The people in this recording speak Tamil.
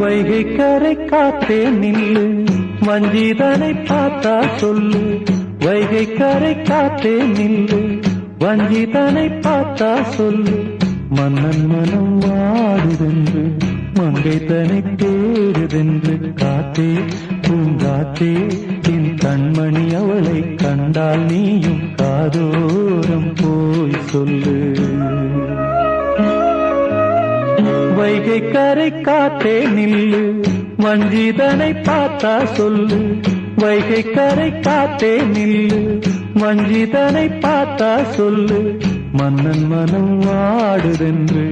வைகை கரை காத்தே நில்லு, வஞ்சிதனை பார்த்தா சொல்லு. வைகை கரை காத்தே நில்லு, வஞ்சிதனை பார்த்தா சொல்லு. மன்னன் மனம் வாடுதென்று, மங்கை தனை தேடுதென்று. காத்தே பூங்காத்தே, என் கண்மணி அவளை கண்டால் நீயும் காதோரம் போய் சொல்லு. வைகை கரை காத்தே நில்லு, வஞ்சிதனை பார்த்தா சொல்லு. வைகை கரை காத்தே நில்லு, வஞ்சிதனை பார்த்தா சொல்லு. மன்னன் மனம் வாடுதென்று,